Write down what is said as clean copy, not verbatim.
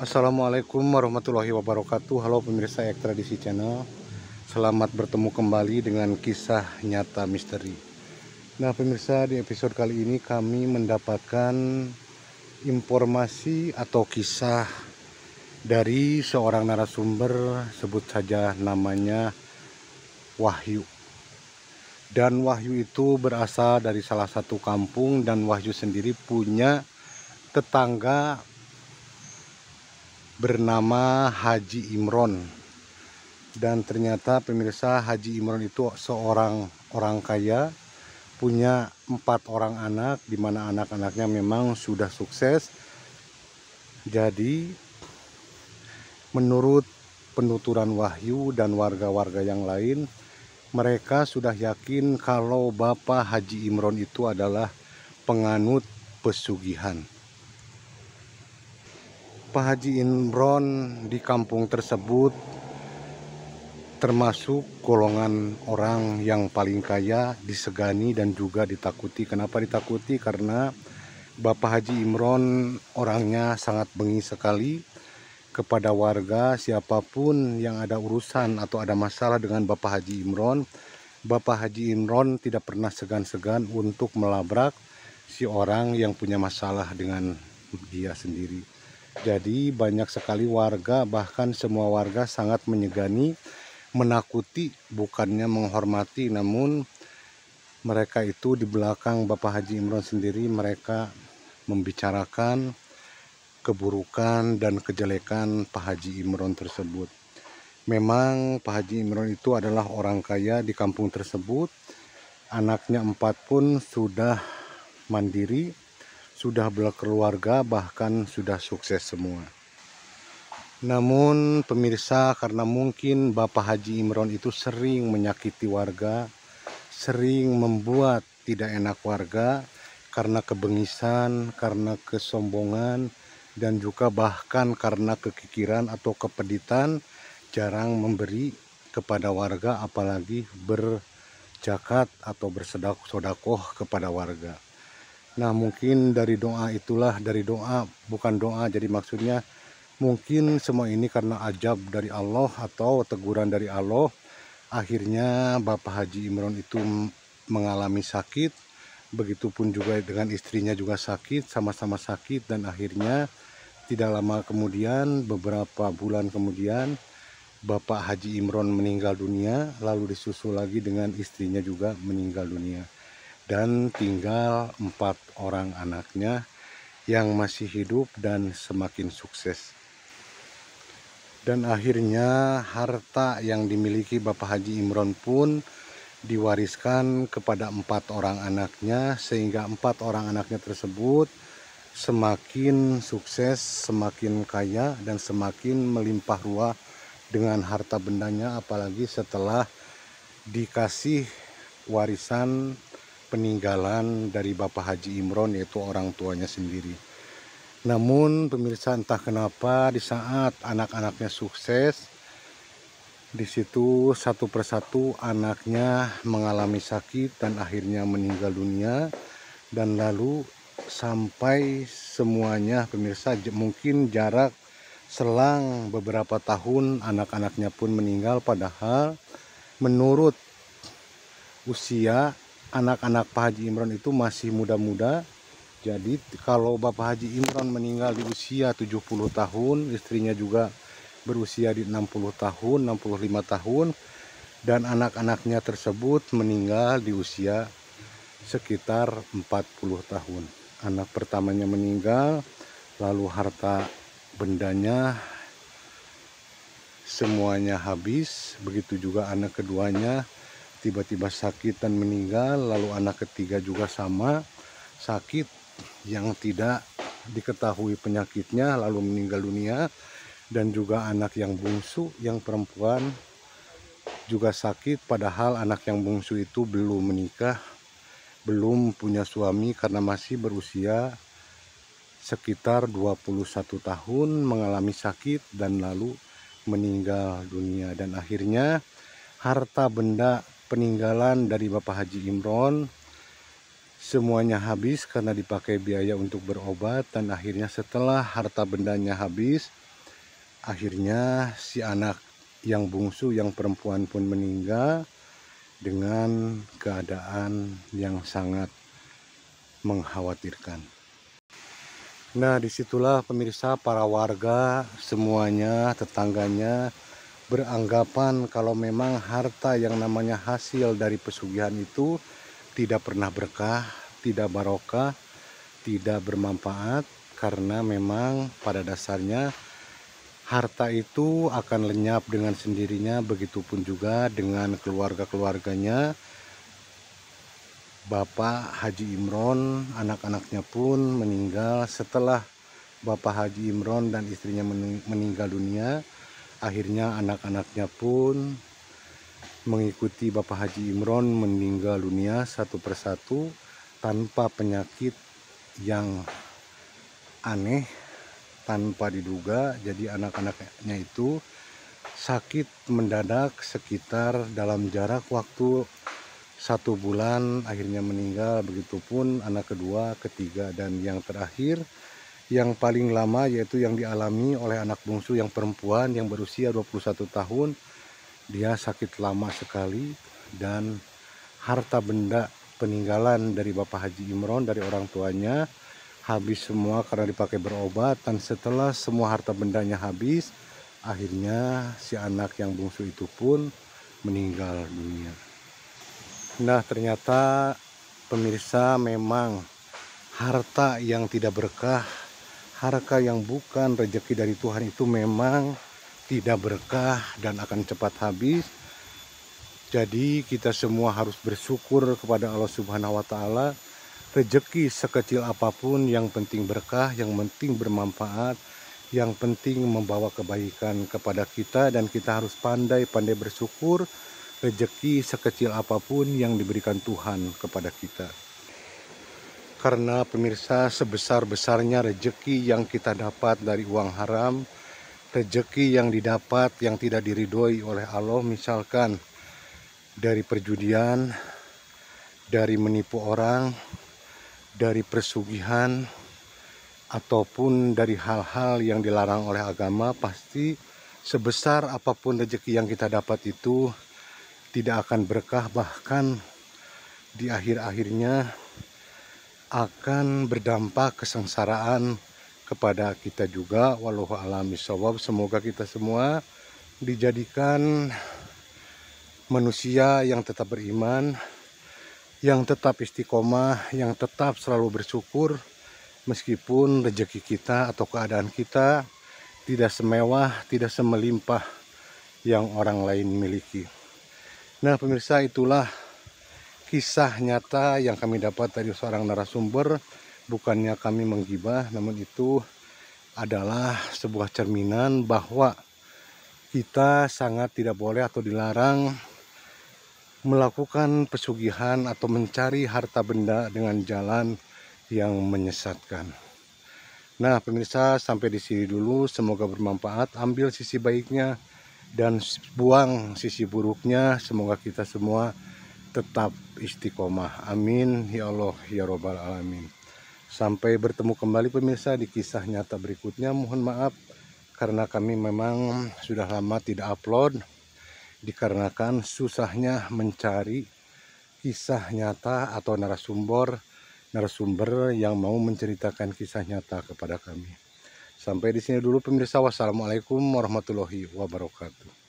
Assalamualaikum warahmatullahi wabarakatuh. Halo pemirsa Ekstradisi Channel. Selamat bertemu kembali dengan kisah nyata misteri. Nah pemirsa, di episode kali ini kami mendapatkan informasi atau kisah dari seorang narasumber, sebut saja namanya Wahyu. Dan Wahyu itu berasal dari salah satu kampung, dan Wahyu sendiri punya tetangga bernama Haji Imron. Dan ternyata pemirsa, Haji Imron itu seorang orang kaya, punya 4 orang anak, di mana anak-anaknya memang sudah sukses. Jadi menurut penuturan Wahyu dan warga-warga yang lain, mereka sudah yakin kalau Bapak Haji Imron itu adalah penganut pesugihan. Pak Haji Imron di kampung tersebut termasuk golongan orang yang paling kaya, disegani dan juga ditakuti. Kenapa ditakuti? Karena Bapak Haji Imron orangnya sangat bengis sekali kepada warga. Siapapun yang ada urusan atau ada masalah dengan Bapak Haji Imron, Bapak Haji Imron tidak pernah segan-segan untuk melabrak si orang yang punya masalah dengan dia sendiri. Jadi banyak sekali warga, bahkan semua warga sangat menyegani, menakuti, bukannya menghormati. Namun mereka itu di belakang Bapak Haji Imron sendiri, mereka membicarakan keburukan dan kejelekan Pak Haji Imron tersebut. Memang Pak Haji Imron itu adalah orang kaya di kampung tersebut. Anaknya 4 pun sudah mandiri, sudah berkeluarga, bahkan sudah sukses semua. Namun pemirsa, karena mungkin Bapak Haji Imron itu sering menyakiti warga, sering membuat tidak enak warga, karena kebengisan, karena kesombongan, dan juga bahkan karena kekikiran atau kepeditan, jarang memberi kepada warga, apalagi berzakat atau bersedekah kepada warga. Nah mungkin dari doa itulah, dari doa, bukan doa, jadi maksudnya mungkin semua ini karena ajab dari Allah atau teguran dari Allah. Akhirnya Bapak Haji Imron itu mengalami sakit. Begitupun juga dengan istrinya juga sakit, sama-sama sakit. Dan akhirnya tidak lama kemudian, beberapa bulan kemudian, Bapak Haji Imron meninggal dunia. Lalu disusul lagi dengan istrinya juga meninggal dunia. Dan tinggal 4 orang anaknya yang masih hidup dan semakin sukses. Dan akhirnya harta yang dimiliki Bapak Haji Imron pun diwariskan kepada 4 orang anaknya, sehingga 4 orang anaknya tersebut semakin sukses, semakin kaya, dan semakin melimpah ruah dengan harta bendanya, apalagi setelah dikasih warisan peninggalan dari Bapak Haji Imron, yaitu orang tuanya sendiri. Namun pemirsa, entah kenapa di saat anak-anaknya sukses, di situ satu persatu anaknya mengalami sakit dan akhirnya meninggal dunia. Dan lalu sampai semuanya pemirsa, mungkin jarak selang beberapa tahun anak-anaknya pun meninggal, padahal menurut usia anak-anak Pak Haji Imron itu masih muda-muda. Jadi kalau Bapak Haji Imron meninggal di usia 70 tahun, istrinya juga berusia di 60 tahun, 65 tahun, dan anak-anaknya tersebut meninggal di usia sekitar 40 tahun. Anak pertamanya meninggal, lalu harta bendanya semuanya habis. Begitu juga anak keduanya tiba-tiba sakit dan meninggal. Lalu anak ketiga juga sama, sakit yang tidak diketahui penyakitnya, lalu meninggal dunia. Dan juga anak yang bungsu yang perempuan juga sakit, padahal anak yang bungsu itu belum menikah, belum punya suami, karena masih berusia sekitar 21 tahun, mengalami sakit dan lalu meninggal dunia. Dan akhirnya harta benda peninggalan dari Bapak Haji Imron semuanya habis karena dipakai biaya untuk berobat. Dan akhirnya setelah harta bendanya habis, Akhirnya si anak yang bungsu yang perempuan pun meninggal dengan keadaan yang sangat mengkhawatirkan. Nah, disitulah pemirsa, para warga semuanya, tetangganya beranggapan kalau memang harta yang namanya hasil dari pesugihan itu tidak pernah berkah, tidak barokah, tidak bermanfaat, karena memang pada dasarnya harta itu akan lenyap dengan sendirinya. Begitupun juga dengan keluarga-keluarganya. Bapak Haji Imron, anak-anaknya pun meninggal setelah Bapak Haji Imron dan istrinya meninggal dunia. Akhirnya anak-anaknya pun mengikuti Bapak Haji Imron meninggal dunia satu persatu tanpa penyakit yang aneh, tanpa diduga. Jadi anak-anaknya itu sakit mendadak sekitar dalam jarak waktu 1 bulan, akhirnya meninggal. Begitupun anak kedua, ketiga, dan yang terakhir yang paling lama yaitu yang dialami oleh anak bungsu yang perempuan yang berusia 21 tahun. Dia sakit lama sekali, dan harta benda peninggalan dari Bapak Haji Imron, dari orang tuanya, habis semua karena dipakai berobat. Dan setelah semua harta bendanya habis, akhirnya si anak yang bungsu itu pun meninggal dunia. Nah, ternyata pemirsa, memang harta yang tidak berkah, harta yang bukan rezeki dari Tuhan itu memang tidak berkah dan akan cepat habis. Jadi kita semua harus bersyukur kepada Allah Subhanahu wa Ta'ala. Rezeki sekecil apapun yang penting berkah, yang penting bermanfaat, yang penting membawa kebaikan kepada kita, dan kita harus pandai-pandai bersyukur rezeki sekecil apapun yang diberikan Tuhan kepada kita. Karena pemirsa, sebesar-besarnya rezeki yang kita dapat dari uang haram, rezeki yang didapat yang tidak diridhoi oleh Allah, misalkan dari perjudian, dari menipu orang, dari persugihan, ataupun dari hal-hal yang dilarang oleh agama, pasti sebesar apapun rezeki yang kita dapat itu tidak akan berkah, bahkan di akhir-akhirnya akan berdampak kesengsaraan kepada kita juga. Wallahu a'lam bishawab. Semoga kita semua dijadikan manusia yang tetap beriman, yang tetap istiqomah, yang tetap selalu bersyukur meskipun rezeki kita atau keadaan kita tidak semewah, tidak semelimpah yang orang lain miliki. Nah pemirsa, itulah kisah nyata yang kami dapat dari seorang narasumber. Bukannya kami menggibah, namun itu adalah sebuah cerminan bahwa kita sangat tidak boleh atau dilarang melakukan pesugihan atau mencari harta benda dengan jalan yang menyesatkan. Nah pemirsa, sampai di sini dulu, semoga bermanfaat. Ambil sisi baiknya dan buang sisi buruknya. Semoga kita semua tetap istiqomah. Amin ya Allah ya Robbal Alamin. Sampai bertemu kembali pemirsa di kisah nyata berikutnya. Mohon maaf karena kami memang sudah lama tidak upload, dikarenakan susahnya mencari kisah nyata atau narasumber yang mau menceritakan kisah nyata kepada kami. Sampai di sini dulu pemirsa. Wassalamualaikum warahmatullahi wabarakatuh.